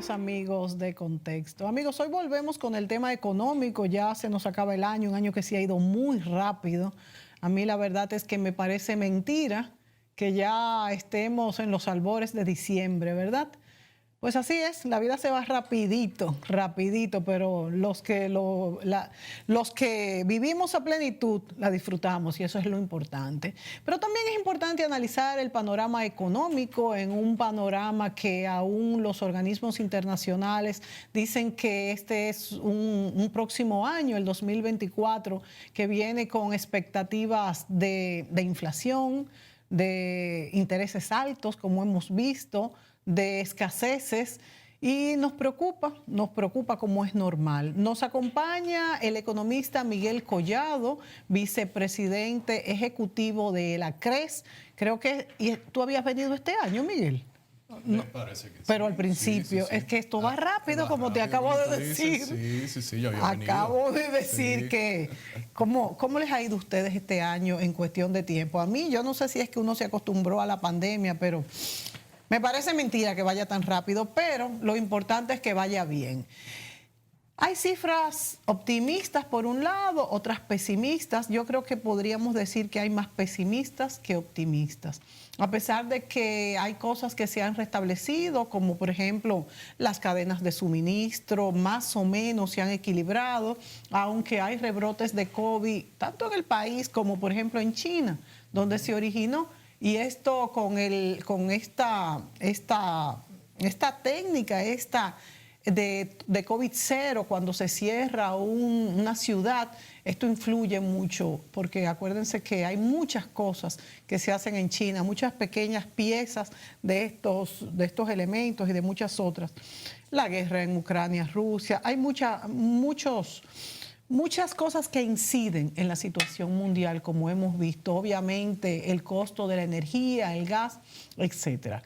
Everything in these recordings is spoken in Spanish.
queridos amigos de Contexto. Amigos, hoy volvemos con el tema económico. Ya se nos acaba el año, un año que sí ha ido muy rápido. A mí la verdad es que me parece mentira que ya estemos en los albores de diciembre, ¿verdad? Pues así es, la vida se va rapidito, rapidito, pero los que vivimos a plenitud la disfrutamos y eso es lo importante. Pero también es importante analizar el panorama económico en un panorama que aún los organismos internacionales dicen que este es un próximo año, el 2024, que viene con expectativas de inflación, de intereses altos, como hemos visto, de escaseces, y nos preocupa como es normal. Nos acompaña el economista Miguel Collado, vicepresidente ejecutivo de la CRES. Creo que tú habías venido este año, Miguel. Me parece que sí. Pero al principio, sí. es que esto va rápido, como rápido, te acabo de decir. Sí, yo había venido. Acabo de decir que, ¿cómo les ha ido a ustedes este año en cuestión de tiempo? A mí, yo no sé si es que uno se acostumbró a la pandemia, pero me parece mentira que vaya tan rápido, pero lo importante es que vaya bien. Hay cifras optimistas por un lado, otras pesimistas. Yo creo que podríamos decir que hay más pesimistas que optimistas. A pesar de que hay cosas que se han restablecido, como por ejemplo las cadenas de suministro, más o menos se han equilibrado, aunque hay rebrotes de COVID, tanto en el país como por ejemplo en China, donde se originó. Y esto con esta técnica, de COVID-0, cuando se cierra una ciudad, esto influye mucho, porque acuérdense que hay muchas cosas que se hacen en China, muchas pequeñas piezas de estos elementos y de muchas otras. La guerra en Ucrania, Rusia, hay muchas cosas que inciden en la situación mundial, como hemos visto, obviamente el costo de la energía, el gas, etcétera.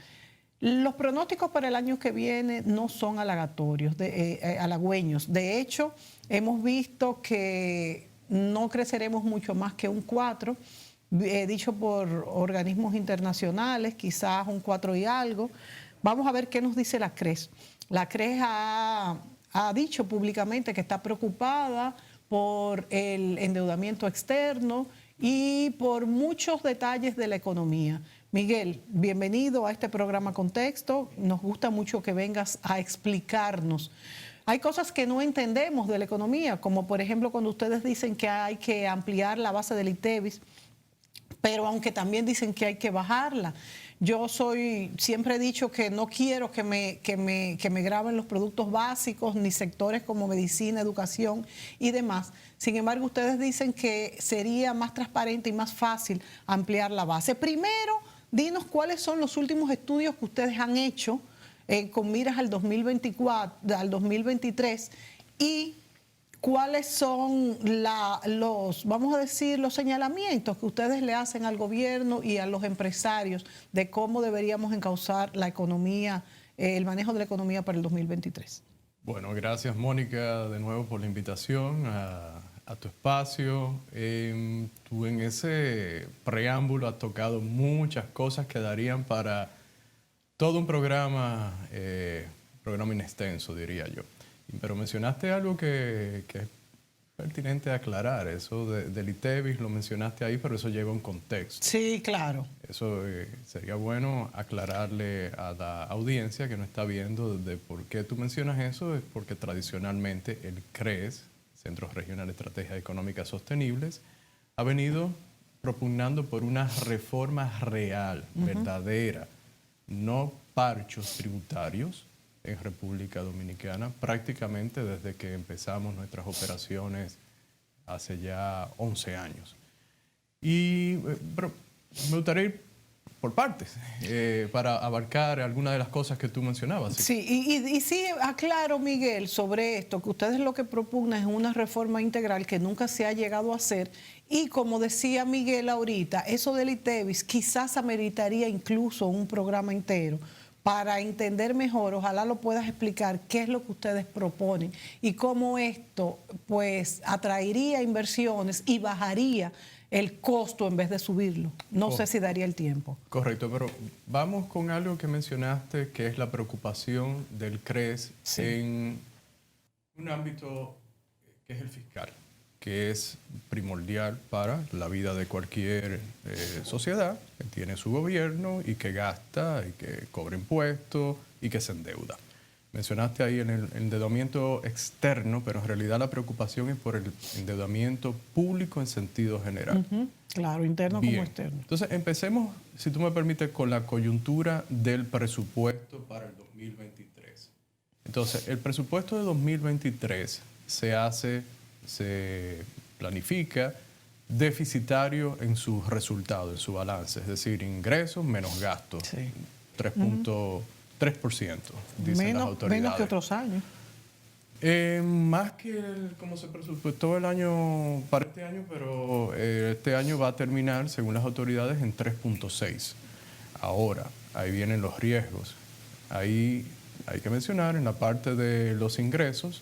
Los pronósticos para el año que viene no son halagüeños. De hecho, hemos visto que no creceremos mucho más que un 4, dicho por organismos internacionales, quizás un 4 y algo. Vamos a ver qué nos dice la CRES. La CRES ha dicho públicamente que está preocupada por el endeudamiento externo y por muchos detalles de la economía. Miguel, bienvenido a este programa Contexto. Nos gusta mucho que vengas a explicarnos. Hay cosas que no entendemos de la economía, como por ejemplo cuando ustedes dicen que hay que ampliar la base del ITEVIS, pero aunque también dicen que hay que bajarla. Yo siempre he dicho que no quiero que me graben los productos básicos, ni sectores como medicina, educación y demás. Sin embargo, ustedes dicen que sería más transparente y más fácil ampliar la base. Primero, dinos cuáles son los últimos estudios que ustedes han hecho con miras al 2024, al 2023, y cuáles son vamos a decir, los señalamientos que ustedes le hacen al gobierno y a los empresarios de cómo deberíamos encauzar la economía, el manejo de la economía para el 2023. Bueno, gracias Mónica de nuevo por la invitación a tu espacio. Tú en ese preámbulo has tocado muchas cosas que darían para todo un programa inextenso, diría yo. Pero mencionaste algo que es pertinente aclarar, eso del ITEVIS, lo mencionaste ahí, pero eso lleva un contexto. Sí, claro. Eso sería bueno aclararle a la audiencia que no está viendo de por qué tú mencionas eso, es porque tradicionalmente el CRES, Centro Regional de Estrategias Económicas Sostenibles, ha venido propugnando por una reforma real, verdadera, no parchos tributarios en República Dominicana, prácticamente desde que empezamos nuestras operaciones hace ya 11 años. Pero me gustaría ir por partes para abarcar algunas de las cosas que tú mencionabas. Sí, y sí, aclaro, Miguel, sobre esto, que ustedes lo que propugnan es una reforma integral que nunca se ha llegado a hacer, y como decía Miguel ahorita, eso del ITEVIS quizás ameritaría incluso un programa entero. Para entender mejor, ojalá lo puedas explicar qué es lo que ustedes proponen y cómo esto pues atraería inversiones y bajaría el costo en vez de subirlo. No sé si daría el tiempo. Correcto, pero vamos con algo que mencionaste, que es la preocupación del CRES en un ámbito que es el fiscal, que es primordial para la vida de cualquier sociedad que tiene su gobierno y que gasta y que cobra impuestos y que se endeuda. Mencionaste ahí en el endeudamiento externo, pero en realidad la preocupación es por el endeudamiento público en sentido general. Claro, interno Bien. como externo. Entonces, empecemos, si tú me permites, con la coyuntura del presupuesto para el 2023. Entonces, el presupuesto de 2023 se planifica deficitario en sus resultados, en su balance, es decir, ingresos menos gastos, 3%, dicen las autoridades. Menos que otros años. Más que como se presupuestó el año para este año, pero este año va a terminar, según las autoridades, en 3.6. Ahora, ahí vienen los riesgos. Ahí hay que mencionar, en la parte de los ingresos,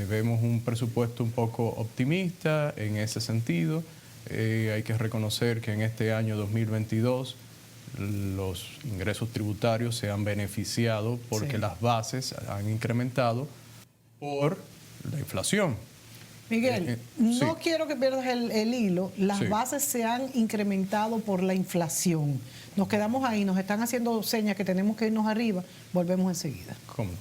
vemos un presupuesto un poco optimista en ese sentido. Hay que reconocer que en este año 2022 los ingresos tributarios se han beneficiado porque las bases han incrementado por la inflación. Miguel, no quiero que pierdas el hilo. Las bases se han incrementado por la inflación. Nos quedamos ahí, nos están haciendo señas que tenemos que irnos arriba. Volvemos enseguida. ¿Cómo?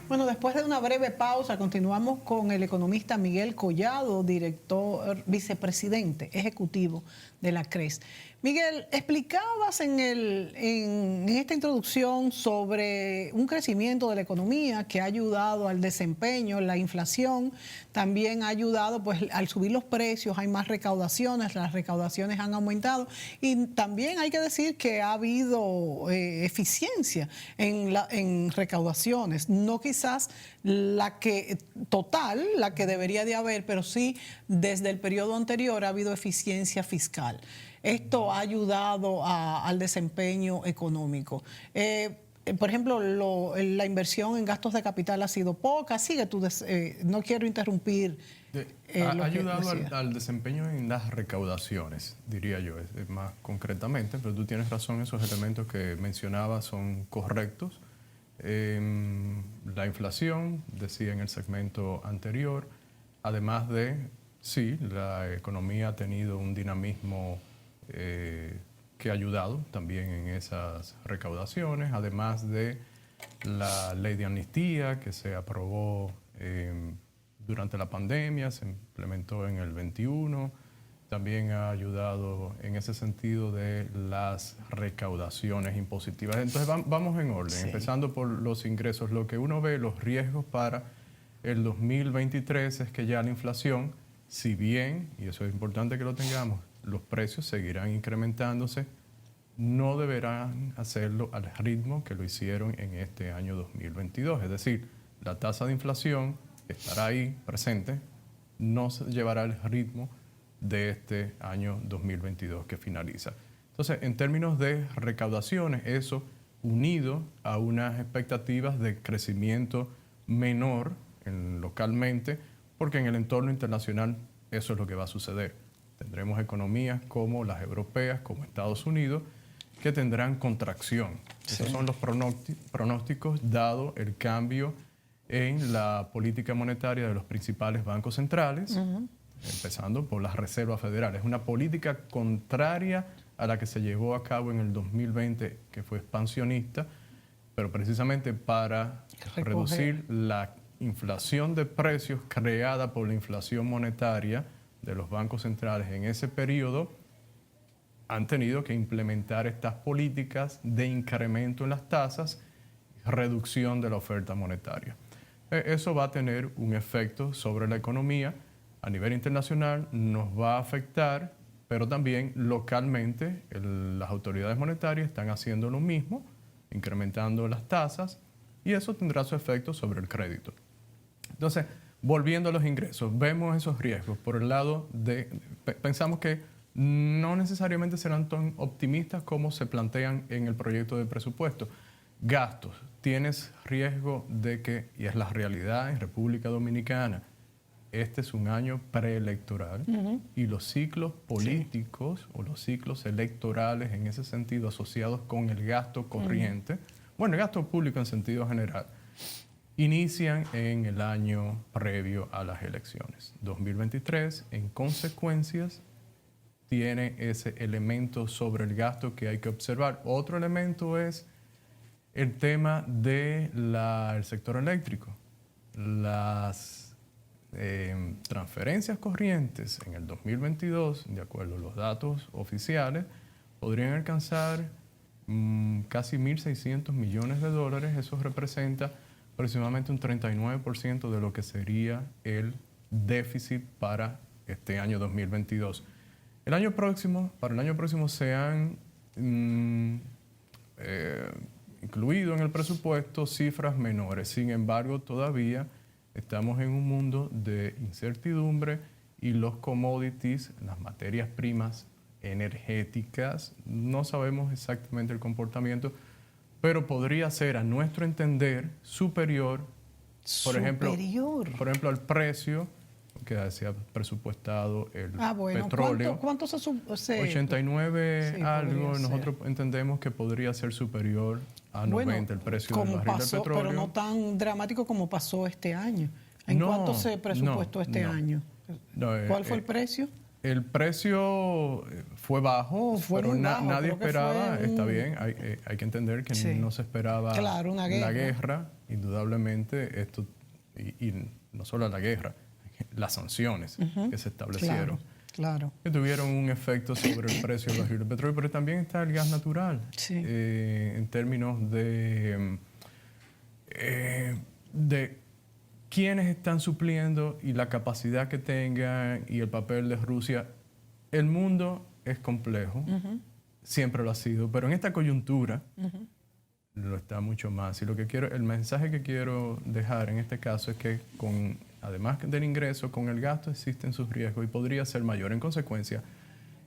Bueno, después de una breve pausa, continuamos con el economista Miguel Collado, vicepresidente ejecutivo de la CRES. Miguel, explicabas en esta introducción sobre un crecimiento de la economía que ha ayudado al desempeño, la inflación, también ha ayudado, pues al subir los precios hay más recaudaciones, las recaudaciones han aumentado y también hay que decir que ha habido eficiencia en recaudaciones, no quizás la que debería de haber, pero sí desde el periodo anterior ha habido eficiencia fiscal. Esto ha ayudado al desempeño económico. Por ejemplo, la inversión en gastos de capital ha sido poca. Sigue tú, no quiero interrumpir. Ha ayudado al desempeño en las recaudaciones, diría yo, es más concretamente, pero tú tienes razón, esos elementos que mencionabas son correctos. La inflación, decía en el segmento anterior, además de, sí, la economía ha tenido un dinamismo que ha ayudado también en esas recaudaciones, además de la ley de amnistía que se aprobó durante la pandemia, se implementó en el 21, también ha ayudado en ese sentido de las recaudaciones impositivas. Entonces vamos en orden, empezando por los ingresos. Lo que uno ve, los riesgos para el 2023 es que ya la inflación, si bien, y eso es importante que lo tengamos, los precios seguirán incrementándose, no deberán hacerlo al ritmo que lo hicieron en este año 2022. Es decir, la tasa de inflación estará ahí presente, no se llevará el ritmo de este año 2022 que finaliza. Entonces, en términos de recaudaciones, eso unido a unas expectativas de crecimiento menor localmente, porque en el entorno internacional eso es lo que va a suceder. Tendremos economías como las europeas, como Estados Unidos, que tendrán contracción. Esos son los pronósticos dado el cambio en la política monetaria de los principales bancos centrales, empezando por la Reserva Federal. Es una política contraria a la que se llevó a cabo en el 2020, que fue expansionista, pero precisamente para reducir la inflación de precios creada por la inflación monetaria de los bancos centrales en ese periodo, han tenido que implementar estas políticas de incremento en las tasas, reducción de la oferta monetaria. Eso va a tener un efecto sobre la economía a nivel internacional, nos va a afectar, pero también localmente las autoridades monetarias están haciendo lo mismo, incrementando las tasas, y eso tendrá su efecto sobre el crédito. Entonces, volviendo a los ingresos, vemos esos riesgos. Por el lado pensamos que no necesariamente serán tan optimistas como se plantean en el proyecto de presupuesto. Gastos. Tienes riesgo de que, y es la realidad en República Dominicana, este es un año preelectoral y los ciclos políticos o los ciclos electorales en ese sentido asociados con el gasto corriente, bueno, el gasto público en sentido general, inician en el año previo a las elecciones. 2023, en consecuencias, tiene ese elemento sobre el gasto que hay que observar. Otro elemento es el tema del sector eléctrico. Las transferencias corrientes en el 2022, de acuerdo a los datos oficiales, podrían alcanzar casi 1.600 millones de dólares. Eso representa aproximadamente un 39% de lo que sería el déficit para este año 2022. Para el año próximo se han incluido en el presupuesto cifras menores. Sin embargo, todavía estamos en un mundo de incertidumbre y los commodities, las materias primas energéticas, no sabemos exactamente el comportamiento, pero podría ser, a nuestro entender, superior, por ejemplo, al precio que se ha presupuestado el petróleo. ¿Cuánto se 89 sí, algo, nosotros entendemos que podría ser superior a 90 el precio del barril de petróleo. Pero no tan dramático como pasó este año. ¿En cuánto se presupuestó este año? ¿Cuál fue el precio? El precio fue bajo, pero nadie esperaba, está bien, hay que entender que no se esperaba una la guerra, indudablemente, esto, y no solo la guerra, las sanciones que se establecieron, que tuvieron un efecto sobre el precio del barril de petróleo, pero también está el gas natural, en términos de quiénes están supliendo y la capacidad que tengan y el papel de Rusia. El mundo es complejo, siempre lo ha sido, pero en esta coyuntura lo está mucho más. Y el mensaje que quiero dejar en este caso es que además del ingreso, con el gasto existen sus riesgos y podría ser mayor. En consecuencia,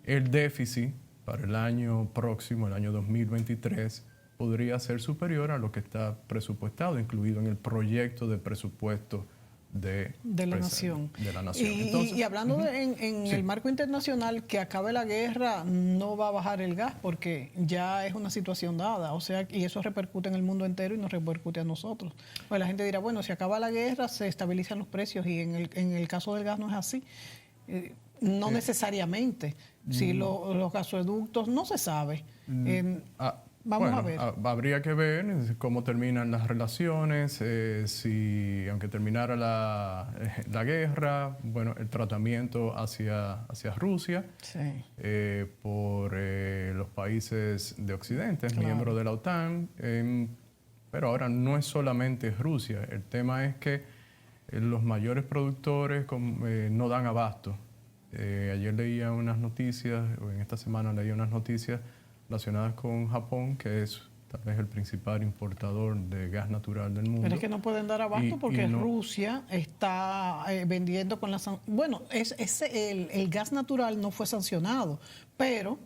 el déficit para el año próximo, el año 2023, podría ser superior a lo que está presupuestado, incluido en el proyecto de presupuesto de la nación. Entonces, y hablando en el marco internacional, que acabe la guerra no va a bajar el gas porque ya es una situación dada, o sea, y eso repercute en el mundo entero y nos repercute a nosotros. Pues la gente dirá, bueno, si acaba la guerra se estabilizan los precios y en el caso del gas no es así. No necesariamente. Si los gasoductos no se sabe. Vamos a ver. Habría que ver cómo terminan las relaciones, si aunque terminara la guerra, bueno, el tratamiento hacia Rusia por los países de Occidente, miembros de la OTAN, pero ahora no es solamente Rusia, el tema es que los mayores productores no dan abasto. Ayer leía unas noticias, o en esta semana leía unas noticias relacionadas con Japón, que es tal vez el principal importador de gas natural del mundo. Pero es que no pueden dar abasto porque Rusia está vendiendo con las... Bueno, el gas natural no fue sancionado, pero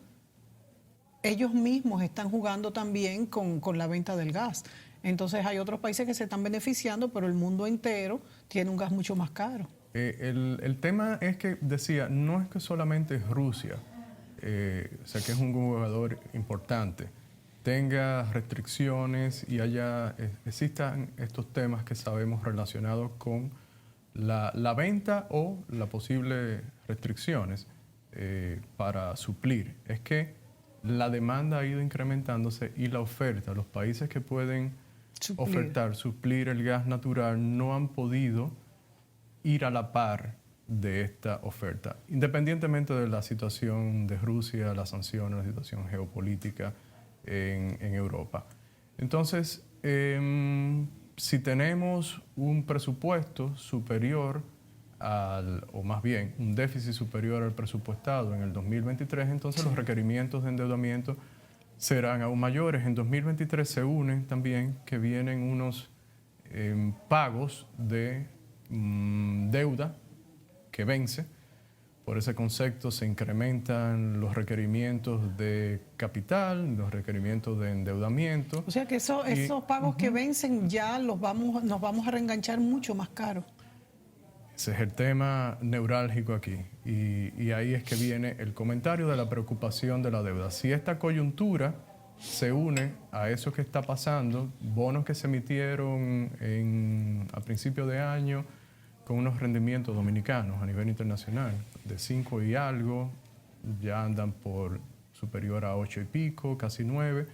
ellos mismos están jugando también con la venta del gas. Entonces hay otros países que se están beneficiando, pero el mundo entero tiene un gas mucho más caro. El tema es que, decía, no es que solamente Rusia, o sea que es un jugador importante, tenga restricciones y existan estos temas que sabemos relacionados con la venta o las posibles restricciones para suplir. Es que la demanda ha ido incrementándose y la oferta, los países que pueden suplir el gas natural no han podido ir a la par de esta oferta, independientemente de la situación de Rusia, las sanciones, la situación geopolítica en Europa. Entonces, si tenemos un presupuesto superior o más bien un déficit superior al presupuestado en el 2023, entonces los requerimientos de endeudamiento serán aún mayores. En 2023 se unen también que vienen unos pagos de deuda que vence Por ese concepto se incrementan los requerimientos de capital, los requerimientos de endeudamiento. O sea que esos pagos que vencen ya nos vamos a reenganchar mucho más caro. Ese es el tema neurálgico aquí. Y ahí es que viene el comentario de la preocupación de la deuda. Si esta coyuntura se une a eso que está pasando, bonos que se emitieron a principio de año con unos rendimientos dominicanos a nivel internacional de 5 y algo, ya andan por superior a 8 y pico, casi 9.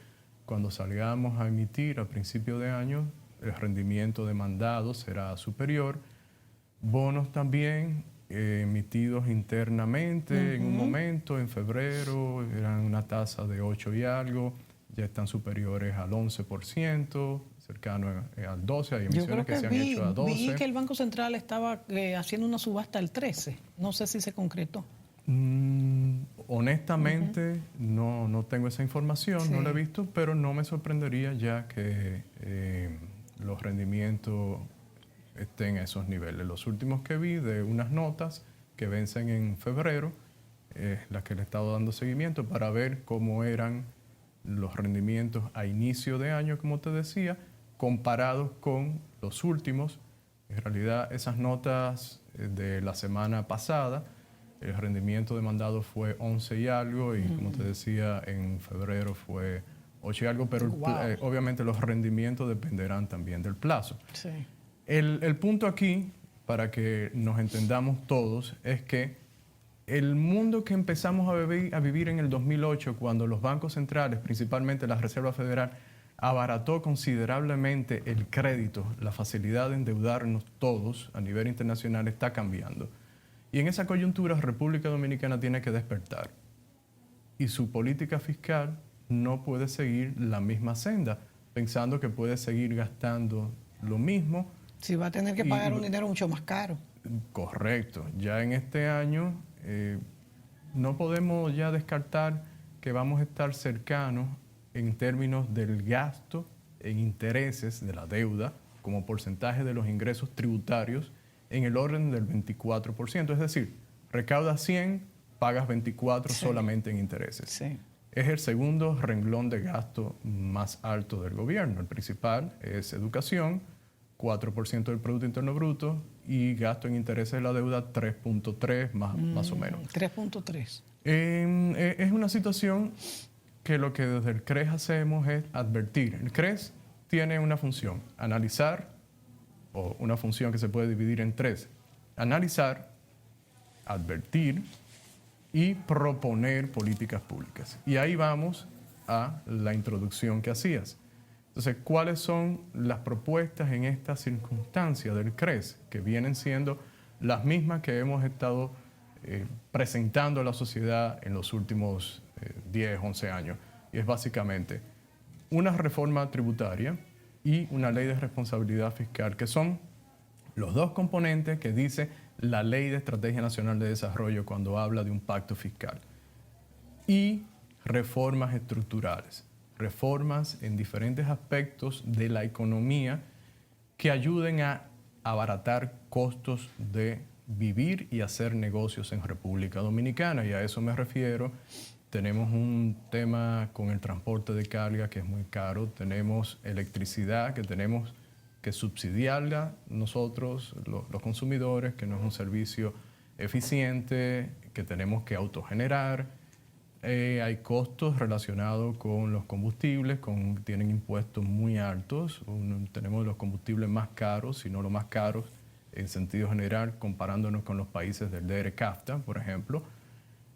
Cuando salgamos a emitir a principio de año, el rendimiento demandado será superior. Bonos también emitidos internamente en un momento, en febrero, eran una tasa de 8 y algo, ya están superiores al 11%, cercano al 12%, hay emisiones que se han hecho a 12%. Vi que el Banco Central estaba haciendo una subasta al 13%, no sé si se concretó. Honestamente, no tengo esa información, Sí. no la he visto, pero no me sorprendería ya que los rendimientos estén a esos niveles. Los últimos que vi de unas notas que vencen en febrero, las que le he estado dando seguimiento para ver cómo eran los rendimientos a inicio de año, como te decía, comparados con los últimos. En realidad, esas notas de la semana pasada, el rendimiento demandado fue 11 y algo, y como te decía, en febrero fue 8 y algo, pero obviamente los rendimientos dependerán también del plazo. Sí. El punto aquí, para que nos entendamos todos, es que el mundo que empezamos a vivir en el 2008, cuando los bancos centrales, principalmente la Reserva Federal, abarató considerablemente el crédito, la facilidad de endeudarnos todos a nivel internacional, está cambiando. Y en esa coyuntura, República Dominicana tiene que despertar. Y su política fiscal no puede seguir la misma senda, pensando que puede seguir gastando lo mismo. Sí, va a tener que pagar un dinero mucho más caro. Correcto. Ya en este año no podemos ya descartar que vamos a estar cercanos en términos del gasto en intereses de la deuda como porcentaje de los ingresos tributarios en el orden del 24%. Es decir, recaudas 100, pagas 24 solamente en intereses. Sí. Es el segundo renglón de gasto más alto del gobierno. El principal es educación, 4% del Producto Interno Bruto, y gasto en intereses de la deuda 3.3 más o menos. 3.3. Es una situación que lo que desde el CRES hacemos es advertir. El CRES tiene una función, analizar, o una función que se puede dividir en tres: analizar, advertir y proponer políticas públicas. Y ahí vamos a la introducción que hacías. Entonces, ¿cuáles son las propuestas en esta circunstancia del CRES? Que vienen siendo las mismas que hemos estado presentando a la sociedad en los últimos 10, 11 años. Y es básicamente una reforma tributaria y una ley de responsabilidad fiscal, que son los dos componentes que dice la Ley de Estrategia Nacional de Desarrollo cuando habla de un pacto fiscal. Y reformas estructurales, reformas en diferentes aspectos de la economía que ayuden a abaratar costos de vivir y hacer negocios en República Dominicana. Y a eso me refiero. Tenemos un tema con el transporte de carga que es muy caro. Tenemos electricidad que tenemos que subsidiarla nosotros, los consumidores, que no es un servicio eficiente, que tenemos que autogenerar. Hay costos relacionados con los combustibles, tienen impuestos muy altos. Tenemos los combustibles más caros, si no los más caros, en sentido general, comparándonos con los países del DR-CAFTA, por ejemplo,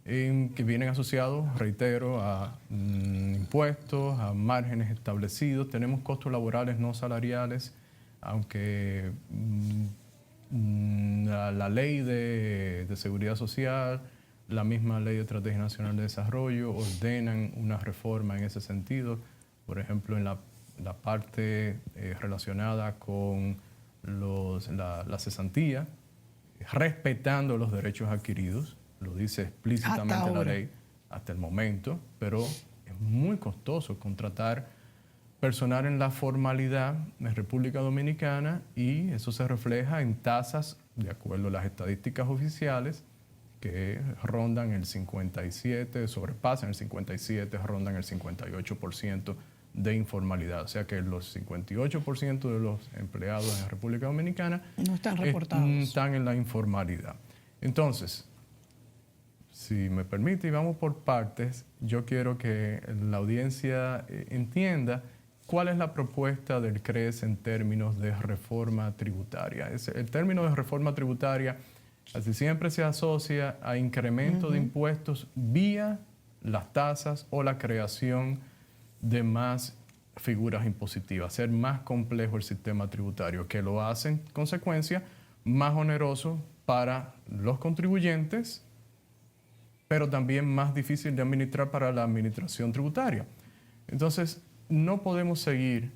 que vienen asociados, reitero, a impuestos, a márgenes establecidos. Tenemos costos laborales no salariales, aunque la ley de seguridad social, la misma ley de Estrategia Nacional de Desarrollo ordenan una reforma en ese sentido. Por ejemplo, en la parte relacionada con la cesantía, respetando los derechos adquiridos, lo dice explícitamente la ley hasta el momento, pero es muy costoso contratar personal en la formalidad en República Dominicana, y eso se refleja en tasas, de acuerdo a las estadísticas oficiales, que rondan el 57, sobrepasan el 57, rondan el 58% de informalidad. O sea que los 58% de los empleados en República Dominicana no están reportados. Están en la informalidad. Entonces, si me permite, y vamos por partes, yo quiero que la audiencia entienda cuál es la propuesta del CRES en términos de reforma tributaria. El término de reforma tributaria casi siempre se asocia a incremento de impuestos vía las tasas o la creación de más figuras impositivas, hacer más complejo el sistema tributario, que lo hace en consecuencia más oneroso para los contribuyentes, pero también más difícil de administrar para la administración tributaria. Entonces, no podemos seguir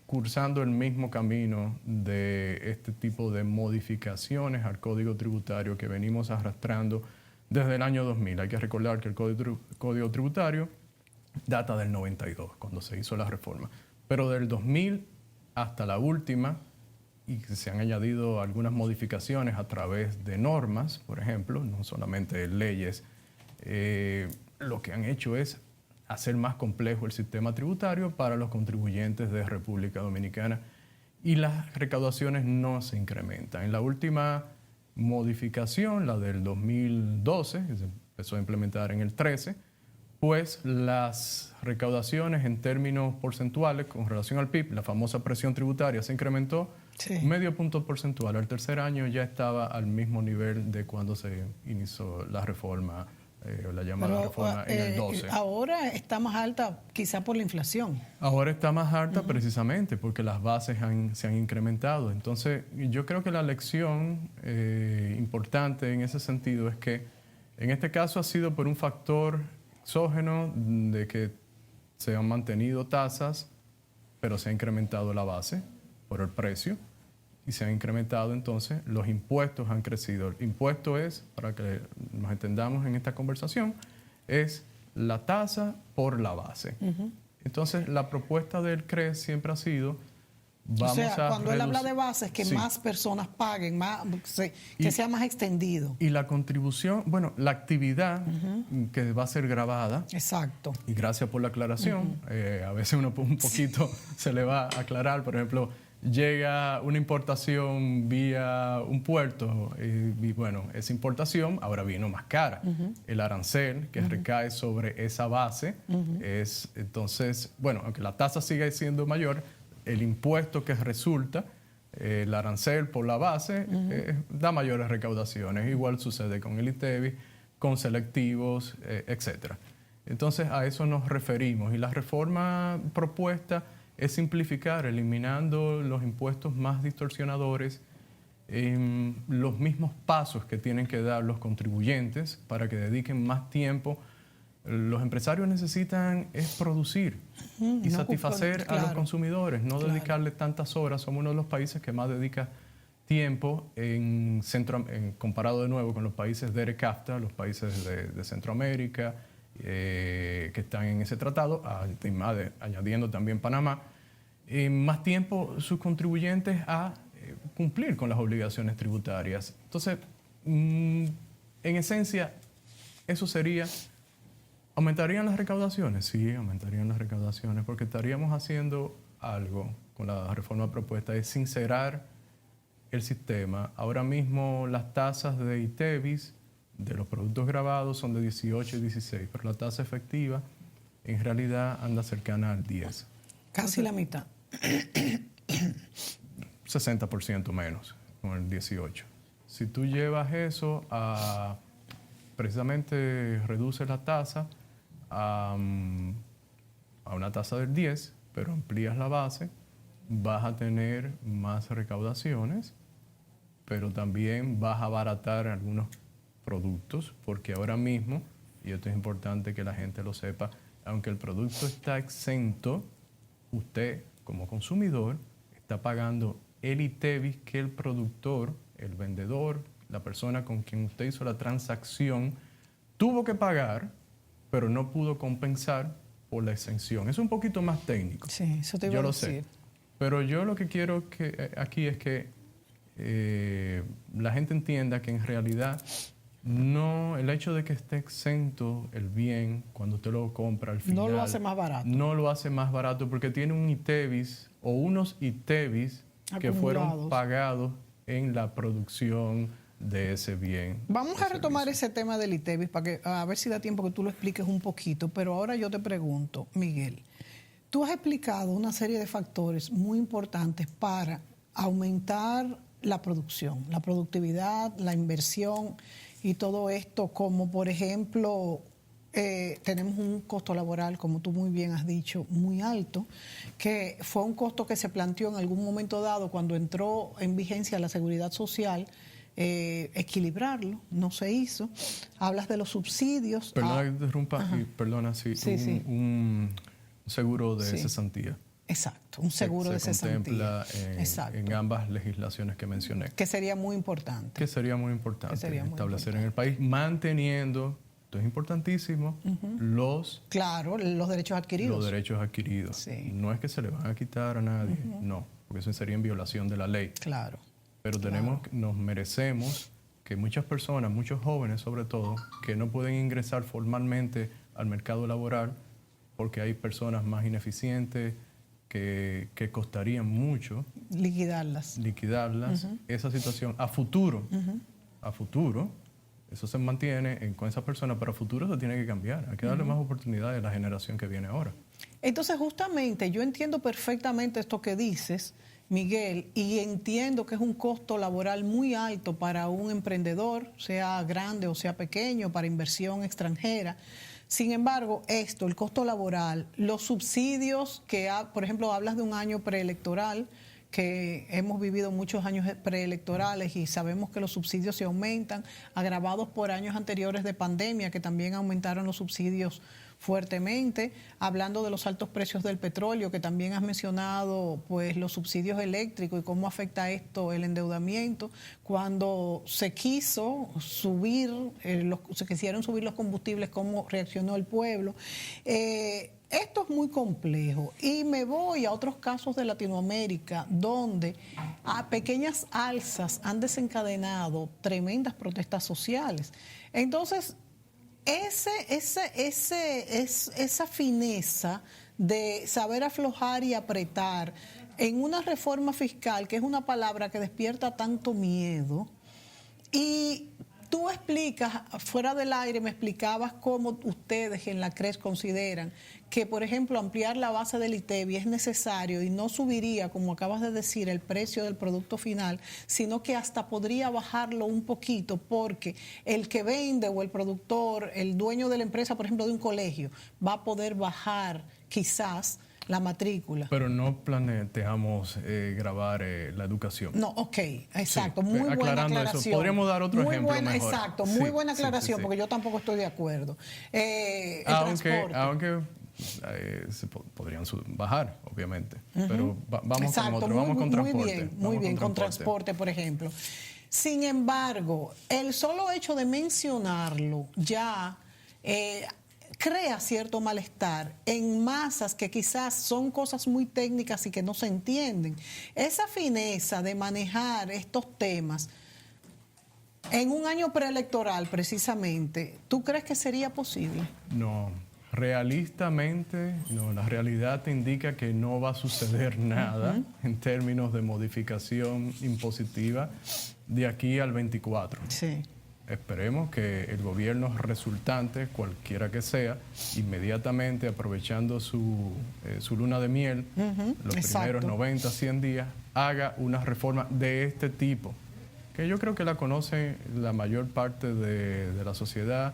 cursando el mismo camino de este tipo de modificaciones al Código Tributario que venimos arrastrando desde el año 2000. Hay que recordar que el Código Tributario data del 92, cuando se hizo la reforma. Pero del 2000 hasta la última, y se han añadido algunas modificaciones a través de normas, por ejemplo, no solamente leyes, lo que han hecho es hacer más complejo el sistema tributario para los contribuyentes de República Dominicana y las recaudaciones no se incrementan. En la última modificación, la del 2012, que se empezó a implementar en el 13, pues las recaudaciones en términos porcentuales con relación al PIB, la famosa presión tributaria, se incrementó medio punto porcentual. Al tercer año ya estaba al mismo nivel de cuando se inició la reforma, la llamada reforma en el 12. Ahora está más alta quizá por la inflación. Ahora está más alta precisamente porque las bases se han incrementado. Entonces yo creo que la lección importante en ese sentido es que en este caso ha sido por un factor exógeno de que se han mantenido tasas, pero se ha incrementado la base por el precio y se han incrementado entonces los impuestos, han crecido. El impuesto es, para que nos entendamos en esta conversación, es la tasa por la base. Entonces la propuesta del CRES siempre ha sido cuando él habla de bases, que más personas paguen, que sea más extendido. Y la contribución, bueno, la actividad que va a ser grabada. Exacto. Y gracias por la aclaración. A veces uno un poquito se le va a aclarar. Por ejemplo, llega una importación vía un puerto y bueno, esa importación ahora vino más cara. El arancel que recae sobre esa base es, entonces, bueno, aunque la tasa sigue siendo mayor, el impuesto que resulta, el arancel por la base, da mayores recaudaciones. Igual sucede con el ITEVIS, con selectivos, etc. Entonces, a eso nos referimos. Y la reforma propuesta es simplificar, eliminando los impuestos más distorsionadores, los mismos pasos que tienen que dar los contribuyentes para que dediquen más tiempo. Los empresarios necesitan es producir y satisfacer a los consumidores, no dedicarle tantas horas. Somos uno de los países que más dedica tiempo comparado de nuevo con los países de ERE-CAFTA, los países de Centroamérica que están en ese tratado, añadiendo también Panamá, más tiempo sus contribuyentes a cumplir con las obligaciones tributarias. Entonces, en esencia, eso sería... ¿Aumentarían las recaudaciones? Sí, aumentarían las recaudaciones, porque estaríamos haciendo algo con la reforma propuesta, es sincerar el sistema. Ahora mismo las tasas de ITEVIS, de los productos grabados, son de 18 y 16, pero la tasa efectiva en realidad anda cercana al 10. Casi la mitad. 60% menos con el 18. Si tú llevas eso a... precisamente reduce la tasa a una tasa del 10, pero amplías la base, vas a tener más recaudaciones, pero también vas a abaratar algunos productos, porque ahora mismo, y esto es importante que la gente lo sepa, aunque el producto está exento, usted como consumidor está pagando el ITEVIS que el productor, el vendedor, la persona con quien usted hizo la transacción tuvo que pagar, pero no pudo compensar por la exención. Es un poquito más técnico. Sí, eso te iba a decir. Yo lo sé. Pero yo lo que quiero aquí es que la gente entienda que en realidad No, el hecho de que esté exento el bien cuando usted lo compra al final... No lo hace más barato. No lo hace más barato porque tiene un ITEVIS o unos ITEVIS que fueron pagados en la producción de ese bien. Vamos a retomar ese tema del ITEVIS para que, a ver si da tiempo que tú lo expliques un poquito, pero ahora yo te pregunto, Miguel, tú has explicado una serie de factores muy importantes para aumentar la producción, la productividad, la inversión y todo esto, como por ejemplo, tenemos un costo laboral, como tú muy bien has dicho, muy alto, que fue un costo que se planteó en algún momento dado cuando entró en vigencia la seguridad social, equilibrarlo, no se hizo. Hablas de los subsidios. Perdona que te interrumpa, y perdona, un seguro de cesantía. Exacto, un seguro de cesantía. Se contempla en ambas legislaciones que mencioné. Que sería muy importante. Que sería muy importante establecer en el país, manteniendo, esto es importantísimo, los derechos adquiridos. Los derechos adquiridos. Sí. No es que se le van a quitar a nadie, no, porque eso sería en violación de la ley. Claro. Pero nos merecemos que muchas personas, muchos jóvenes sobre todo, que no pueden ingresar formalmente al mercado laboral porque hay personas más ineficientes, que costarían mucho liquidarlas. Esa situación a futuro, eso se mantiene con esas personas, pero a futuro se tiene que cambiar. Hay que darle más oportunidades a la generación que viene ahora. Entonces, justamente, yo entiendo perfectamente esto que dices, Miguel, y entiendo que es un costo laboral muy alto para un emprendedor, sea grande o sea pequeño, para inversión extranjera. Sin embargo, el costo laboral, los subsidios que, por ejemplo, hablas de un año preelectoral, que hemos vivido muchos años preelectorales y sabemos que los subsidios se aumentan, agravados por años anteriores de pandemia, que también aumentaron los subsidios fuertemente, hablando de los altos precios del petróleo, que también has mencionado, pues los subsidios eléctricos y cómo afecta esto el endeudamiento. Cuando se quiso subir, se quisieron subir los combustibles, cómo reaccionó el pueblo. Esto es muy complejo y me voy a otros casos de Latinoamérica donde a pequeñas alzas han desencadenado tremendas protestas sociales. Entonces, esa fineza de saber aflojar y apretar en una reforma fiscal, que es una palabra que despierta tanto miedo, y tú explicas, fuera del aire me explicabas cómo ustedes en la CRES consideran que, por ejemplo, ampliar la base del ITEVI es necesario y no subiría, como acabas de decir, el precio del producto final, sino que hasta podría bajarlo un poquito, porque el que vende o el productor, el dueño de la empresa, por ejemplo, de un colegio, va a poder bajar quizás la matrícula. Pero no planteamos grabar la educación. No, ok, exacto, sí, muy buena aclaración. Eso. Podríamos dar otro ejemplo mejor. Exacto, muy buena aclaración, porque yo tampoco estoy de acuerdo. Aunque se podrían bajar, obviamente, pero vamos con otro, vamos con transporte. Muy bien, con transporte, por ejemplo. Sin embargo, el solo hecho de mencionarlo ya crea cierto malestar en masas que quizás son cosas muy técnicas y que no se entienden. Esa fineza de manejar estos temas en un año preelectoral, precisamente, ¿tú crees que sería posible? No, realistamente, no. La realidad te indica que no va a suceder nada en términos de modificación impositiva de aquí al 24. Sí. Esperemos que el gobierno resultante, cualquiera que sea, inmediatamente aprovechando su luna de miel, los primeros 90, 100 días, haga una reforma de este tipo, que yo creo que la conoce la mayor parte de la sociedad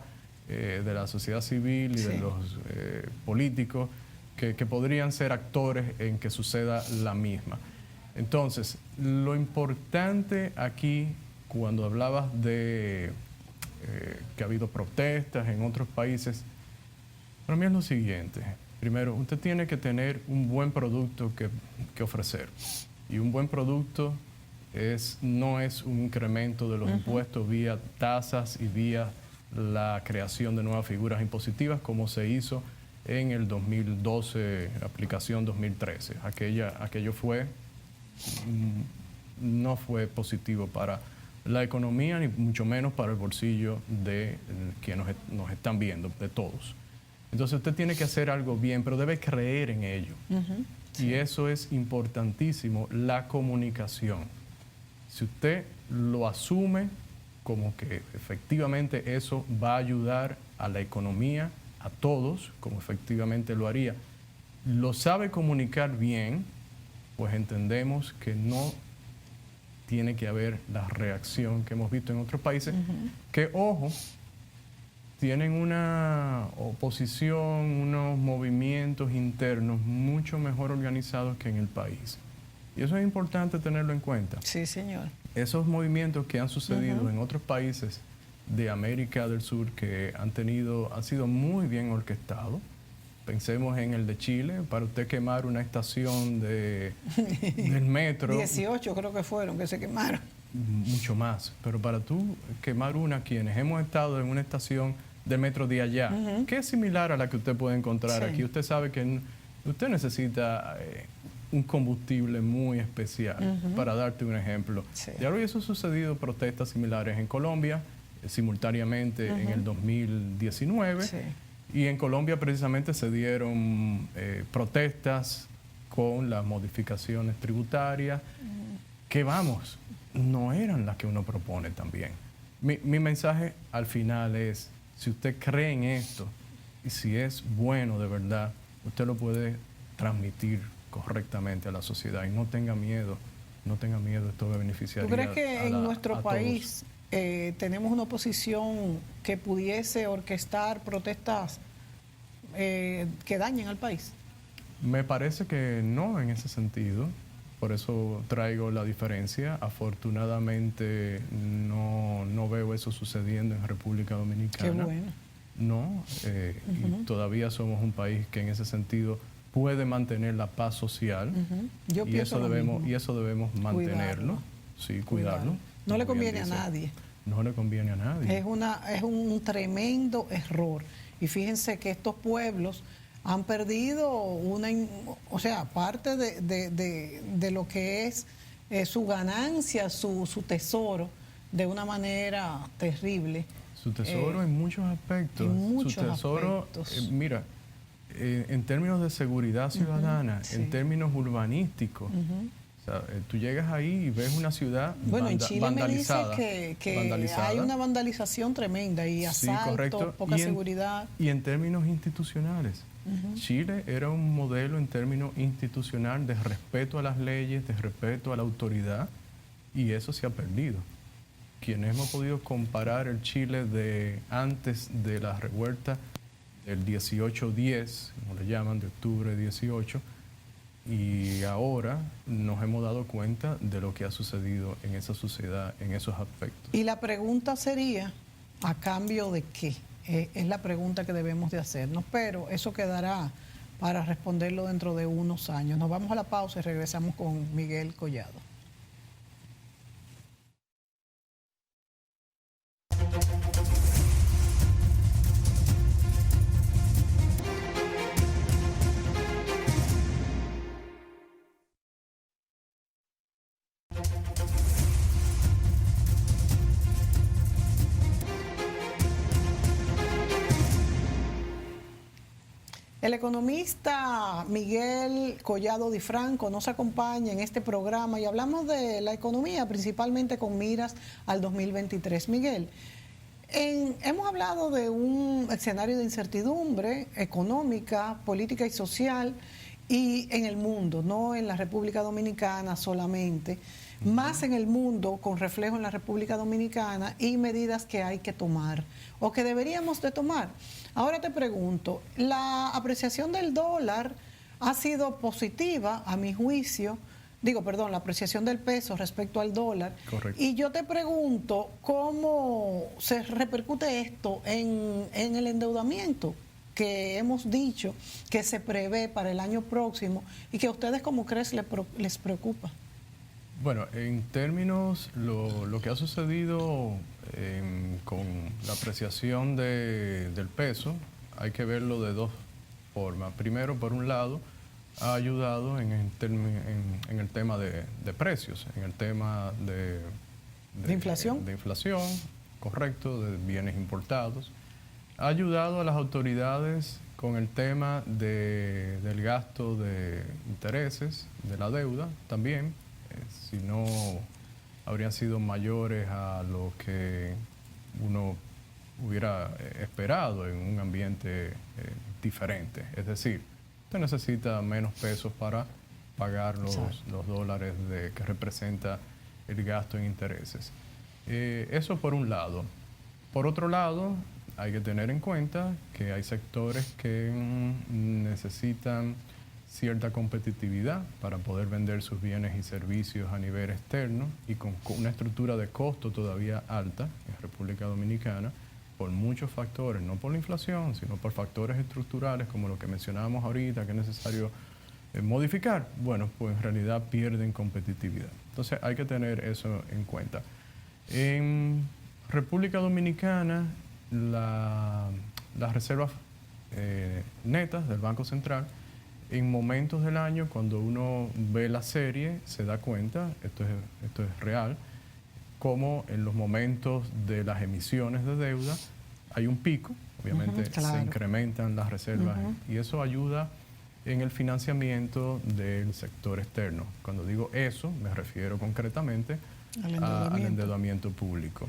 civil y de los políticos, que podrían ser actores en que suceda la misma. Entonces, lo importante aquí, cuando hablabas de que ha habido protestas en otros países, para mí es lo siguiente. Primero, usted tiene que tener un buen producto que ofrecer. Y un buen producto no es un incremento de los impuestos vía tasas y vía la creación de nuevas figuras impositivas, como se hizo en el 2012, aplicación 2013. Aquello no fue positivo para la economía, ni mucho menos para el bolsillo de quienes nos están viendo, de todos. Entonces usted tiene que hacer algo bien, pero debe creer en ello. Y eso es importantísimo, la comunicación. Si usted lo asume como que efectivamente eso va a ayudar a la economía, a todos, como efectivamente lo haría, lo sabe comunicar bien, pues entendemos que no tiene que haber la reacción que hemos visto en otros países, que, ojo, tienen una oposición, unos movimientos internos mucho mejor organizados que en el país. Y eso es importante tenerlo en cuenta. Sí, señor. Esos movimientos que han sucedido en otros países de América del Sur que han sido muy bien orquestados. Pensemos en el de Chile, para usted quemar una estación del metro. 18 creo que fueron que se quemaron. Mucho más, pero para tú quemar quienes hemos estado en una estación de metro de allá, que es similar a la que usted puede encontrar aquí, usted sabe que usted necesita un combustible muy especial, para darte un ejemplo. Y ahora eso ha sucedido, protestas similares en Colombia, simultáneamente en el 2019, y en Colombia precisamente se dieron protestas con las modificaciones tributarias, que vamos, no eran las que uno propone también. Mi mensaje al final es, si usted cree en esto y si es bueno de verdad, usted lo puede transmitir correctamente a la sociedad y no tenga miedo, esto va a beneficiar. ¿Tú crees que en nuestro país tenemos una oposición que pudiese orquestar protestas que dañen al país? Me parece que no en ese sentido. Por eso traigo la diferencia. Afortunadamente no veo eso sucediendo en República Dominicana. Qué bueno. No, y todavía somos un país que en ese sentido puede mantener la paz social. Y eso debemos mantenerlo. Sí, cuidarlo. No le conviene a nadie. No le conviene a nadie. Es un tremendo error. Y fíjense que estos pueblos han perdido parte de lo que es su ganancia, su tesoro, de una manera terrible. Su tesoro en muchos aspectos. Mira, en términos de seguridad ciudadana, en términos urbanísticos. O sea, tú llegas ahí y ves una ciudad en Chile vandalizada. Me dice que hay una vandalización tremenda y asaltos, poca seguridad. Y en términos institucionales. Chile era un modelo en términos institucional de respeto a las leyes, de respeto a la autoridad, y eso se ha perdido. Quienes hemos podido comparar el Chile de antes de la revuelta del 18-10, como le llaman, de octubre 18, y ahora nos hemos dado cuenta de lo que ha sucedido en esa sociedad, en esos aspectos. Y la pregunta sería, ¿a cambio de qué? Es la pregunta que debemos de hacernos, pero eso quedará para responderlo dentro de unos años. Nos vamos a la pausa y regresamos con Miguel Collado. El economista Miguel Collado Di Franco nos acompaña en este programa y hablamos de la economía, principalmente con miras al 2023. Miguel, hemos hablado de un escenario de incertidumbre económica, política y social y en el mundo, no en la República Dominicana solamente, más en el mundo con reflejo en la República Dominicana y medidas que hay que tomar o que deberíamos de tomar. Ahora te pregunto, la apreciación del dólar ha sido positiva, a mi juicio, la apreciación del peso respecto al dólar. Correcto. Y yo te pregunto, ¿cómo se repercute esto en el endeudamiento que hemos dicho que se prevé para el año próximo y que a ustedes como CRES les preocupa? Bueno, en términos, lo que ha sucedido con la apreciación del peso, hay que verlo de dos formas. Primero, por un lado, ha ayudado en el tema de precios, en el tema ¿De inflación? De inflación, correcto, de bienes importados. Ha ayudado a las autoridades con el tema del gasto de intereses, de la deuda también, si no habrían sido mayores a lo que uno hubiera esperado en un ambiente diferente. Es decir, usted necesita menos pesos para pagar los dólares que representa el gasto en intereses. Eso por un lado. Por otro lado, hay que tener en cuenta que hay sectores que necesitan cierta competitividad para poder vender sus bienes y servicios a nivel externo y con una estructura de costo todavía alta en República Dominicana por muchos factores, no por la inflación, sino por factores estructurales como lo que mencionábamos ahorita, que es necesario modificar. Bueno, pues en realidad pierden competitividad. Entonces hay que tener eso en cuenta. En República Dominicana, las reservas netas del Banco Central, en momentos del año, cuando uno ve la serie, se da cuenta, esto es real, como en los momentos de las emisiones de deuda hay un pico, obviamente claro. se incrementan las reservas y eso ayuda en el financiamiento del sector externo. Cuando digo eso, me refiero concretamente al endeudamiento público.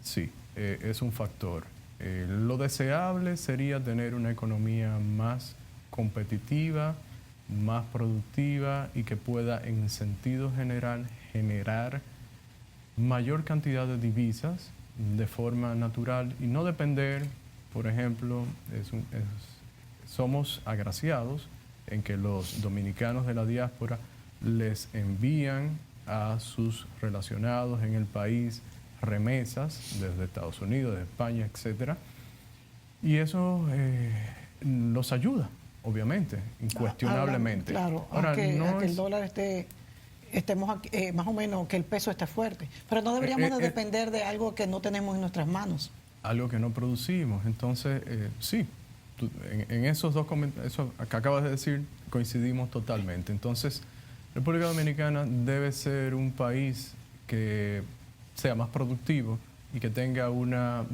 Sí, es un factor. Lo deseable sería tener una economía más competitiva, más productiva y que pueda, en sentido general, generar mayor cantidad de divisas de forma natural y no depender, por ejemplo, somos agraciados en que los dominicanos de la diáspora les envían a sus relacionados en el país remesas desde Estados Unidos, de España, etcétera, y eso los ayuda, obviamente, incuestionablemente. Claro, ahora, a que el dólar estemos más o menos, que el peso esté fuerte, pero no deberíamos de depender de algo que no tenemos en nuestras manos. Algo que no producimos. Entonces, sí, en esos dos comentarios, eso que acabas de decir, coincidimos totalmente. Entonces, República Dominicana debe ser un país que sea más productivo y que tenga una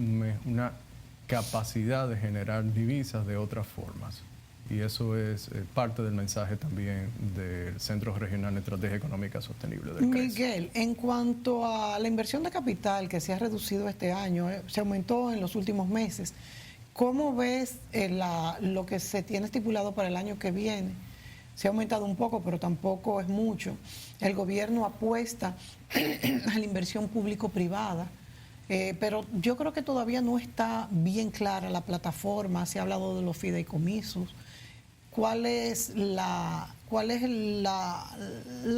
capacidad de generar divisas de otras formas. Y eso es parte del mensaje también del Centro Regional de Estrategia Económica Sostenible del CRES. Miguel, en cuanto a la inversión de capital que se ha reducido este año, se aumentó en los últimos meses, ¿cómo ves lo que se tiene estipulado para el año que viene? Se ha aumentado un poco, pero tampoco es mucho. El gobierno apuesta a la inversión público-privada, pero yo creo que todavía no está bien clara la plataforma. Se ha hablado de los fideicomisos. ¿Cuál es la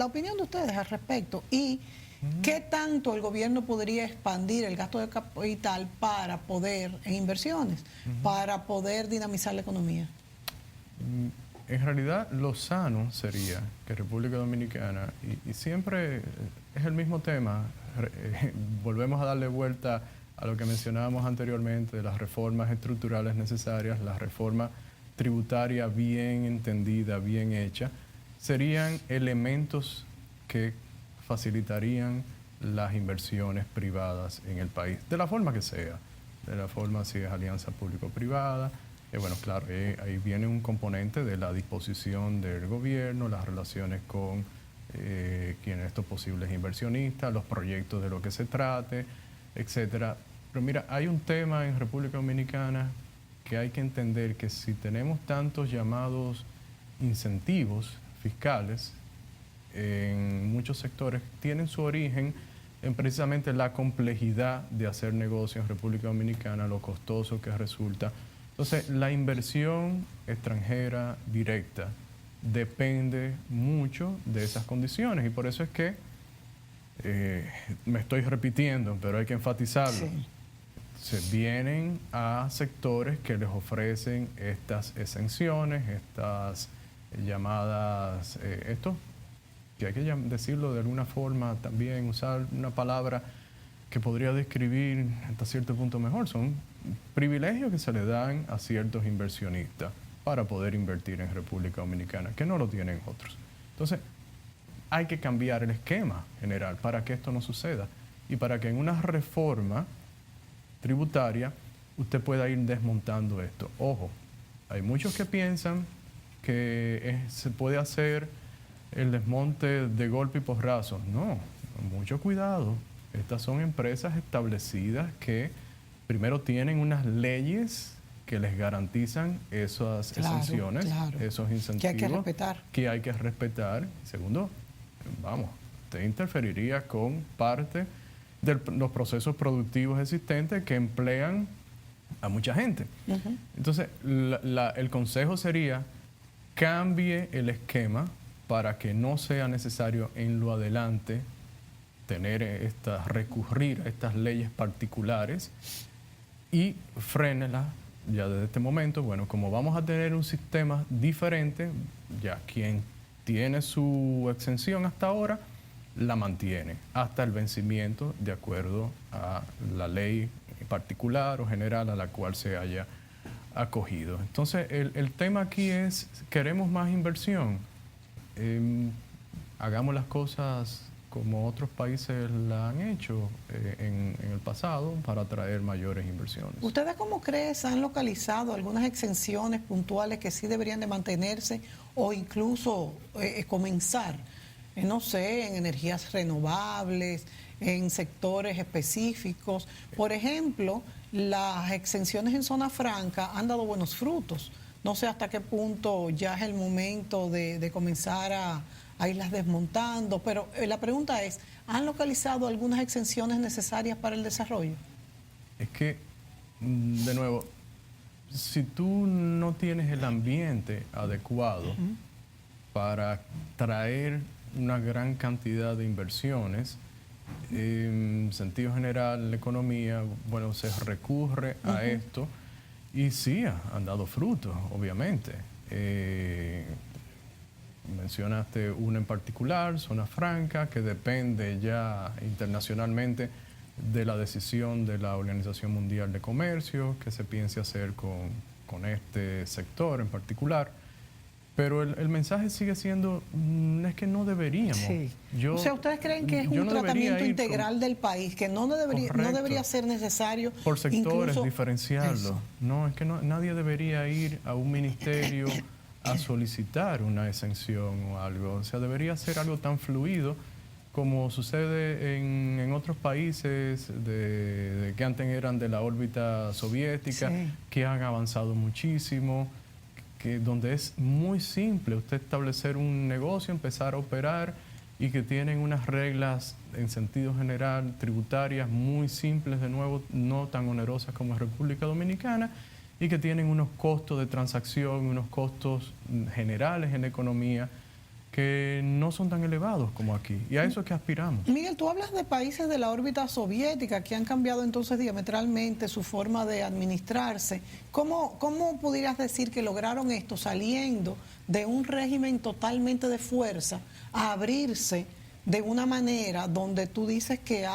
opinión de ustedes al respecto? ¿Y qué tanto el gobierno podría expandir el gasto de capital para poder, en inversiones, para poder dinamizar la economía? En realidad, lo sano sería que República Dominicana, y siempre es el mismo tema, volvemos a darle vuelta a lo que mencionábamos anteriormente, de las reformas estructurales necesarias, la reforma tributaria bien entendida, bien hecha, serían elementos que facilitarían las inversiones privadas en el país, de la forma que sea, de la forma si es alianza público-privada. Bueno, claro, ahí viene un componente de la disposición del gobierno, las relaciones con quienes estos posibles inversionistas, los proyectos de lo que se trate, etcétera. Pero mira, hay un tema en República Dominicana que hay que entender, que si tenemos tantos llamados incentivos fiscales en muchos sectores, tienen su origen en precisamente la complejidad de hacer negocio en República Dominicana, lo costoso que resulta. Entonces, la inversión extranjera directa depende mucho de esas condiciones y por eso es que me estoy repitiendo, pero hay que enfatizarlo. Sí. Se vienen a sectores que les ofrecen estas exenciones, estas llamadas, que hay que decirlo de alguna forma también, usar una palabra que podría describir hasta cierto punto mejor, son privilegios que se le dan a ciertos inversionistas para poder invertir en República Dominicana, que no lo tienen otros. Entonces, hay que cambiar el esquema general para que esto no suceda. y para que en una reforma tributaria usted pueda ir desmontando esto. Ojo, hay muchos que piensan que se puede hacer el desmonte de golpe y porrazo. No, mucho cuidado. Estas son empresas establecidas que primero tienen unas leyes que les garantizan esas exenciones, esos incentivos que hay que respetar. Segundo, vamos, usted interferiría con parte de los procesos productivos existentes que emplean a mucha gente. Entonces, el consejo sería: cambie el esquema para que no sea necesario en lo adelante recurrir a estas leyes particulares, y frénela ya desde este momento. Bueno, como vamos a tener un sistema diferente, ya quien tiene su exención hasta ahora la mantiene hasta el vencimiento de acuerdo a la ley particular o general a la cual se haya acogido. Entonces, el tema aquí es: queremos más inversión. Hagamos las cosas como otros países la han hecho en el pasado para atraer mayores inversiones. ¿Ustedes cómo creen han localizado algunas exenciones puntuales que sí deberían de mantenerse o incluso comenzar, no sé, en energías renovables, en sectores específicos? Por ejemplo, las exenciones en zona franca han dado buenos frutos. No sé hasta qué punto ya es el momento de comenzar a irlas desmontando, pero la pregunta es: ¿han localizado algunas exenciones necesarias para el desarrollo? Es que, de nuevo, si tú no tienes el ambiente adecuado para traer una gran cantidad de inversiones, en sentido general, la economía, bueno, se recurre a esto, y sí, han dado frutos, obviamente. Mencionaste una en particular, zona franca, que depende ya internacionalmente de la decisión de la Organización Mundial de Comercio, que se piense hacer con este sector en particular. Pero el mensaje sigue siendo, es que no deberíamos. Sí. O sea, ¿ustedes creen que es un tratamiento integral del país, que no debería ser necesario por sectores diferenciarlo? Eso. No, es que nadie debería ir a un ministerio a solicitar una exención o algo. O sea, debería ser algo tan fluido como sucede en otros países que antes eran de la órbita soviética, que han avanzado muchísimo, donde es muy simple usted establecer un negocio, empezar a operar, y que tienen unas reglas en sentido general tributarias muy simples, de nuevo, no tan onerosas como en República Dominicana, y que tienen unos costos de transacción, unos costos generales en la economía que no son tan elevados como aquí. Y a eso es que aspiramos. Miguel, tú hablas de países de la órbita soviética que han cambiado entonces diametralmente su forma de administrarse. ¿Cómo pudieras decir que lograron esto saliendo de un régimen totalmente de fuerza a abrirse de una manera donde tú dices que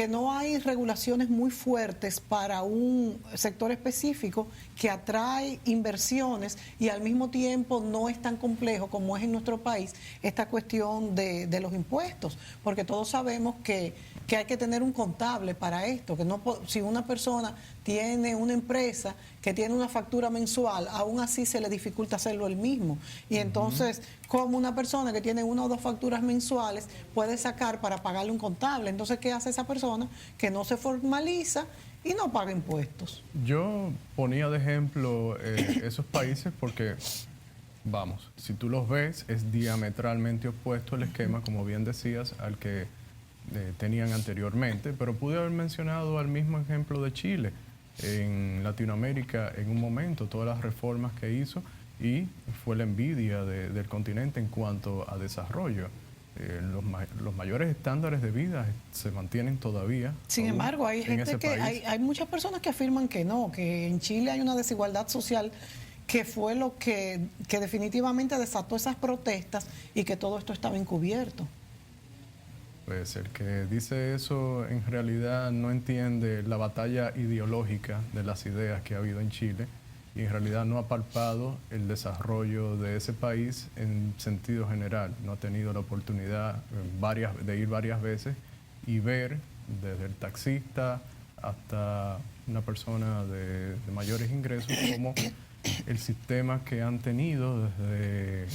no hay regulaciones muy fuertes para un sector específico que atrae inversiones, y al mismo tiempo no es tan complejo como es en nuestro país esta cuestión de los impuestos? Porque todos sabemos que hay que tener un contable para esto, que no, si una persona tiene una empresa que tiene una factura mensual, aún así se le dificulta hacerlo él mismo. Y entonces, como una persona que tiene una o dos facturas mensuales puede sacar para pagarle un contable? Entonces, ¿qué hace esa persona? Que no se formaliza y no paga impuestos. Yo ponía de ejemplo esos países porque, vamos, si tú los ves, es diametralmente opuesto el esquema, como bien decías, al que tenían anteriormente, pero pude haber mencionado al mismo ejemplo de Chile. En Latinoamérica, en un momento, todas las reformas que hizo, y fue la envidia del continente en cuanto a desarrollo. Los mayores estándares de vida se mantienen todavía. Sin embargo, hay gente hay muchas personas que afirman que no, que en Chile hay una desigualdad social que fue lo que definitivamente desató esas protestas y que todo esto estaba encubierto. Pues el que dice eso en realidad no entiende la batalla ideológica de las ideas que ha habido en Chile, y en realidad no ha palpado el desarrollo de ese país en sentido general. No ha tenido la oportunidad de ir varias veces y ver desde el taxista hasta una persona de mayores ingresos cómo el sistema que han tenido desde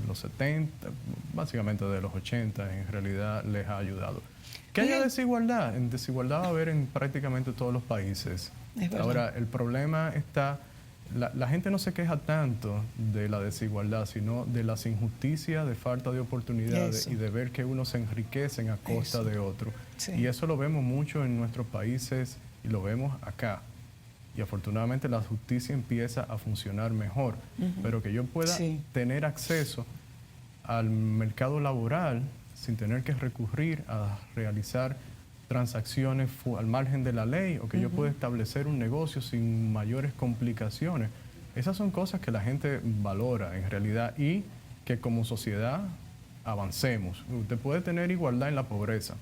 los 70, básicamente de los 80, en realidad les ha ayudado. Que haya desigualdad, en desigualdad va a haber en prácticamente todos los países. Ahora, el problema está, la gente no se queja tanto de la desigualdad, sino de las injusticias, de falta de oportunidades y de ver que unos se enriquecen a costa de otro. Sí. Y eso lo vemos mucho en nuestros países y lo vemos acá. Y afortunadamente la justicia empieza a funcionar mejor, pero que yo pueda tener acceso al mercado laboral sin tener que recurrir a realizar transacciones al margen de la ley, o que yo pueda establecer un negocio sin mayores complicaciones. Esas son cosas que la gente valora en realidad, y que como sociedad avancemos. Usted puede tener igualdad en la pobreza,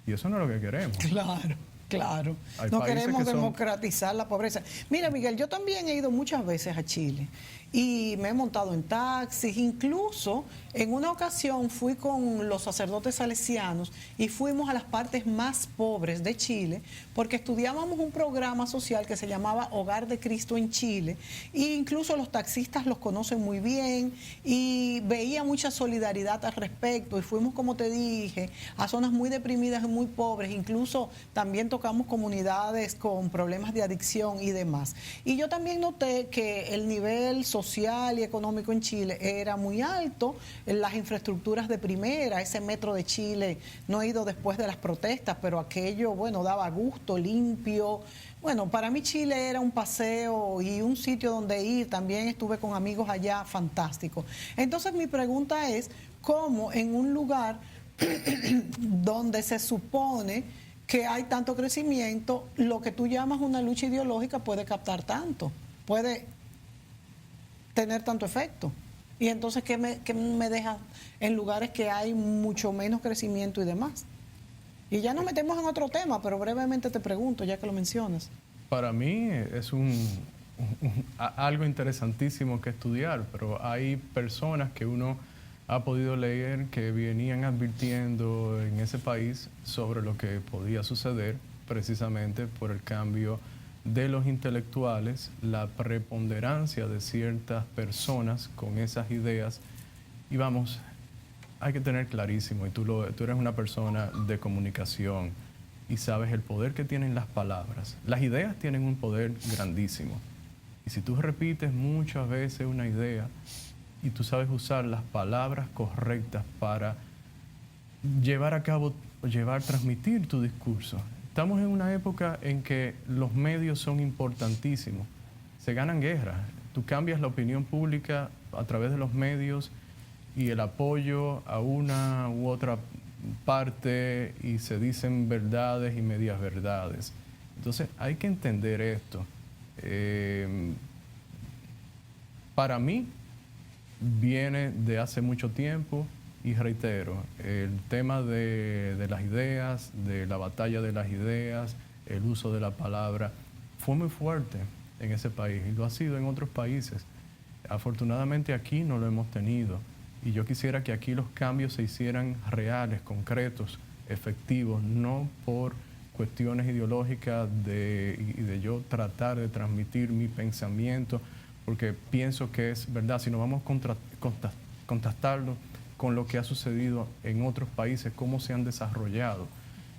y eso no es lo que queremos. Claro. Claro, no queremos democratizar la pobreza. Mira, Miguel, yo también he ido muchas veces a Chile y me he montado en taxis, incluso en una ocasión fui con los sacerdotes salesianos y fuimos a las partes más pobres de Chile porque estudiábamos un programa social que se llamaba Hogar de Cristo en Chile, e incluso los taxistas los conocen muy bien y veía mucha solidaridad al respecto, y fuimos, como te dije, a zonas muy deprimidas y muy pobres, incluso también tocamos comunidades con problemas de adicción y demás. Y yo también noté que el nivel social y económico en Chile era muy alto, las infraestructuras de primera, ese metro de Chile, no he ido después de las protestas, pero aquello, bueno, daba gusto, limpio. Bueno, para mí Chile era un paseo y un sitio donde ir, también estuve con amigos allá, fantástico. Entonces mi pregunta es, ¿cómo en un lugar donde se supone que hay tanto crecimiento, lo que tú llamas una lucha ideológica puede captar tanto, puede tener tanto efecto? Y entonces, ¿qué me deja en lugares que hay mucho menos crecimiento y demás? Y ya nos metemos en otro tema, pero brevemente te pregunto, ya que lo mencionas. Para mí es algo interesantísimo que estudiar, pero hay personas que uno ha podido leer que venían advirtiendo en ese país sobre lo que podía suceder precisamente por el cambio de los intelectuales, la preponderancia de ciertas personas con esas ideas. Y vamos, hay que tener clarísimo, y tú eres una persona de comunicación y sabes el poder que tienen las palabras. Las ideas tienen un poder grandísimo. Y si tú repites muchas veces una idea y tú sabes usar las palabras correctas para llevar a cabo, transmitir tu discurso. Estamos en una época en que los medios son importantísimos. Se ganan guerras. Tú cambias la opinión pública a través de los medios y el apoyo a una u otra parte, y se dicen verdades y medias verdades. Entonces hay que entender esto. Para mí viene de hace mucho tiempo. Y reitero, el tema de las ideas, de la batalla de las ideas, el uso de la palabra, fue muy fuerte en ese país y lo ha sido en otros países. Afortunadamente aquí no lo hemos tenido, y yo quisiera que aquí los cambios se hicieran reales, concretos, efectivos, no por cuestiones ideológicas y de yo tratar de transmitir mi pensamiento, porque pienso que es verdad, si no vamos a contrastarlo con lo que ha sucedido en otros países, cómo se han desarrollado.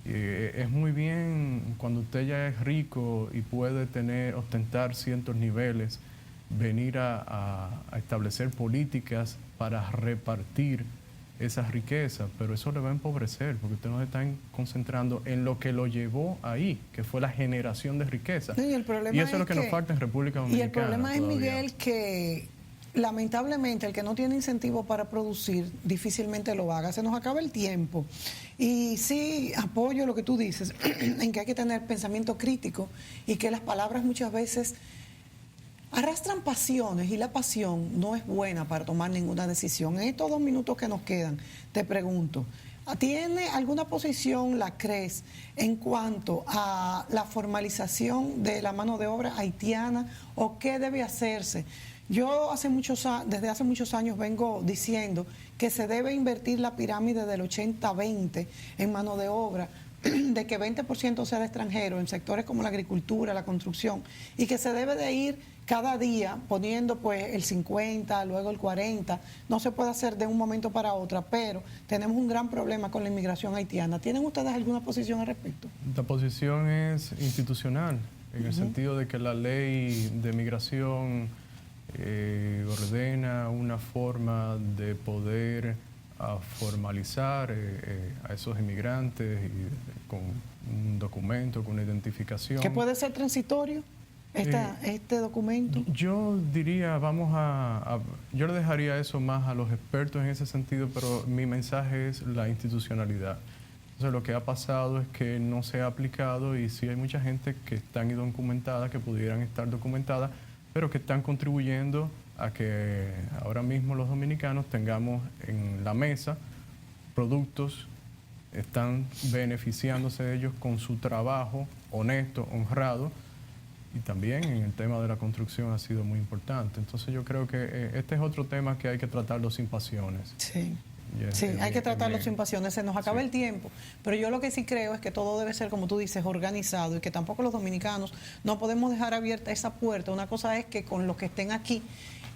Es muy bien cuando usted ya es rico y puede ostentar ciertos niveles, venir a establecer políticas para repartir esas riquezas, pero eso le va a empobrecer, porque usted no se está concentrando en lo que lo llevó ahí, que fue la generación de riqueza. Sí, y eso es lo que nos falta en República Dominicana. Y el problema todavía. Es, Miguel, que lamentablemente el que no tiene incentivo para producir difícilmente lo haga. Se nos acaba el tiempo. Y sí, apoyo lo que tú dices, en que hay que tener pensamiento crítico y que las palabras muchas veces arrastran pasiones, y la pasión no es buena para tomar ninguna decisión. En estos 2 minutos que nos quedan, te pregunto, ¿tiene alguna posición la CRES en cuanto a la formalización de la mano de obra haitiana, o qué debe hacerse? Yo desde hace muchos años vengo diciendo que se debe invertir la pirámide del 80-20 en mano de obra, de que 20% sea de extranjero en sectores como la agricultura, la construcción, y que se debe de ir cada día poniendo pues el 50, luego el 40. No se puede hacer de un momento para otro, pero tenemos un gran problema con la inmigración haitiana. ¿Tienen ustedes alguna posición al respecto? La posición es institucional, en el sentido de que la ley de migración ordena una forma de poder formalizar a esos inmigrantes y con un documento, con una identificación. ¿Qué puede ser transitorio este documento? Yo diría, yo le dejaría eso más a los expertos en ese sentido, pero mi mensaje es la institucionalidad. Entonces lo que ha pasado es que no se ha aplicado y sí hay mucha gente que están indocumentada, que pudieran estar documentadas, pero que están contribuyendo a que ahora mismo los dominicanos tengamos en la mesa productos, están beneficiándose de ellos con su trabajo honesto, honrado, y también en el tema de la construcción ha sido muy importante. Entonces yo creo que este es otro tema que hay que tratarlo sin pasiones. Sí. Sí, hay que tratarlo sin pasiones, se nos acaba el tiempo, pero yo lo que sí creo es que todo debe ser, como tú dices, organizado y que tampoco los dominicanos no podemos dejar abierta esa puerta. Una cosa es que con los que estén aquí,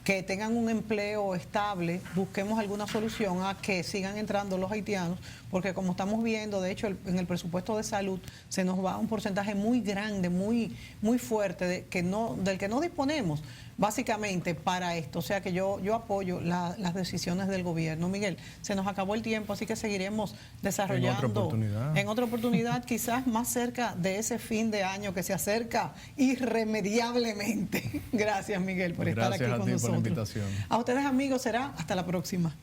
que tengan un empleo estable, busquemos alguna solución a que sigan entrando los haitianos, porque como estamos viendo, de hecho, en el presupuesto de salud se nos va un porcentaje muy grande, muy fuerte, del que no disponemos básicamente para esto. O sea que yo apoyo las decisiones del gobierno. Miguel, se nos acabó el tiempo, así que seguiremos desarrollando en otra oportunidad, quizás más cerca de ese fin de año que se acerca irremediablemente. Gracias, Miguel, por estar aquí con nosotros. Gracias a ti por la invitación. A ustedes, amigos, será hasta la próxima.